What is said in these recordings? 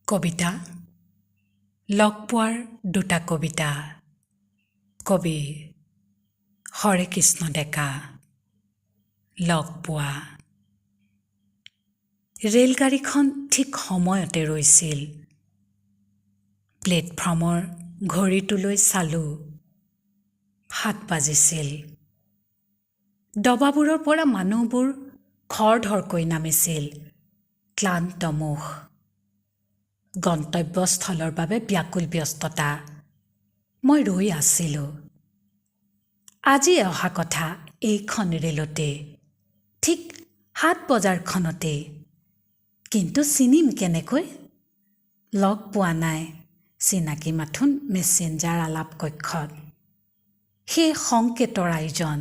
কবিতা লগ পোৱাৰ দুটা কবিতা। কবি হৰে কৃষ্ণ ডেকা। লগ পোৱা। ৰেলগাড়ীখন ঠিক সময়তে ৰৈছিল। প্লেটফৰ্মৰ ঘড়ীটোলৈ চালোঁ, 7 বাজিছিল। ডবাবোৰৰ পৰা মানুহবোৰ খৰধৰকৈ নামিছিল, ক্লান্ত মুখ। গন্তব্যস্থলৰ বাবে ব্যাকুল ব্যস্ততা। মই ৰৈ আছিলোঁ। আজি অহা কথা এইখন ৰেলতে, ঠিক 7 বজাৰখনতে। কিন্তু চিনিম কেনেকৈ? লগ পোৱা নাই চিনাকি মাথোন মেছেঞ্জাৰ আলাপ কক্ষত। সেই সংকেতৰ আয়োজন।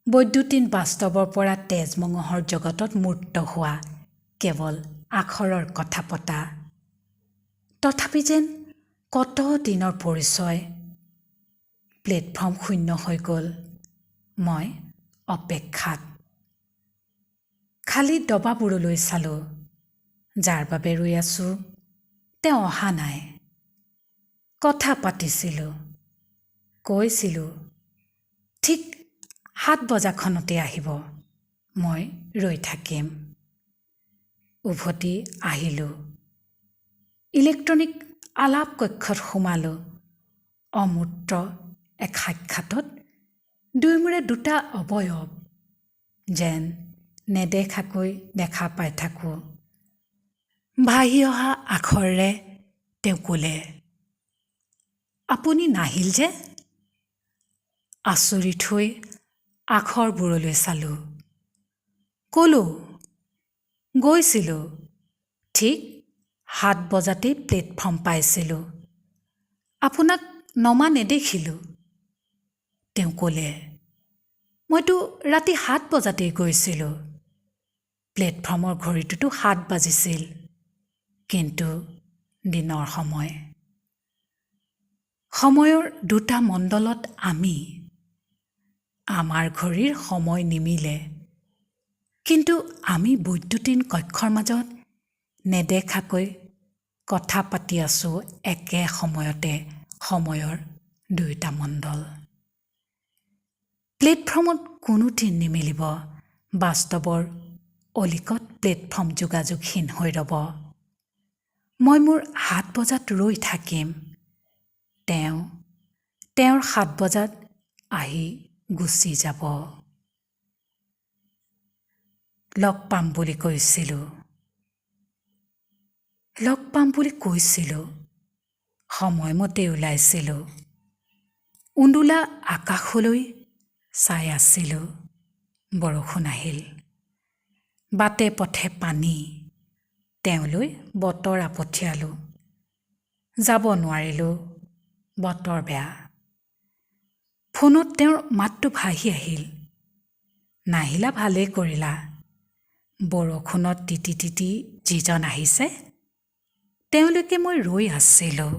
বৈদ্যুতিন বাস্তৱৰ পৰা তেজমঙহৰ জগতত মূৰ্ত হোৱা কেৱল আখৰৰ কথা পতা। তথাপি যেন কত দিনৰ পৰিচয়। প্লেটফৰ্ম শূন্য হৈ গ'ল। মই অপেক্ষাত। খালী ডবাবোৰলৈ চালোঁ। যাৰ বাবে ৰৈ আছোঁ তেওঁ অহা নাই। কথা পাতিছিলোঁ, কৈছিলোঁ ঠিক 7 বজাখনতে আহিব, মই ৰৈ থাকিম। উভতি আহিলোঁ। ইলেক্ট্ৰনিক আলাপ কক্ষত সোমালোঁ। অমূৰ্ত এক সাক্ষাতত দুয়োমূৰে দুটা অৱয়ব যেন নেদেখাকৈ দেখা পাই থাকোঁ। ভাহি অহা আখৰেৰে তেওঁ ক'লে, আপুনি নাহিল যে? আচৰিত হৈ আখৰবোৰলৈ চালোঁ। ক'লোঁ, গৈছিলোঁ। ঠিক 7 বজাতেই প্লেটফৰ্ম পাইছিলোঁ। আপোনাক নমা নেদেখিলোঁ। তেওঁ ক'লে, মইতো ৰাতি 7 বজাতেই গৈছিলোঁ। প্লেটফৰ্মৰ ঘড়ীটোতো 7 বাজিছিল, কিন্তু দিনৰ সময়। সময়ৰ দুটা মণ্ডলত আমি। আমাৰ ঘড়ীৰ সময় নিমিলে, কিন্তু আমি বৈদ্যুতিন কক্ষৰ মাজত নেদেখাকৈ কথা পাতি আছোঁ একে সময়তে সময়ৰ দুয়োটা মণ্ডল। প্লেটফৰ্মত কোনোদিন নিমিলিব বাস্তৱৰ অলিকত প্লেটফৰ্ম যোগাযোগহীন হৈ ৰ'ব। মই মোৰ 7 বজাত ৰৈ থাকিম। তেওঁৰ 7 বজাত আহি গুচি যাব। লগ পাম বুলি কৈছিলোঁ। সময়মতে ওলাইছিলোঁ। উন্দোলা আকাশলৈ চাই আছিলোঁ। বৰষুণ আহিল। বাটে পথে পানী। তেওঁলৈ বতৰা পঠিয়ালোঁ। যাব নোৱাৰিলোঁ, বতৰ বেয়া। ফোনত তেওঁৰ মাতটো ভাহি আহিল, নাহিলা ভালেই কৰিলা। বৰষুণত তিতি তিতি যিজন আহিছে, তেওঁলৈকে মই ৰৈ আছিলোঁ।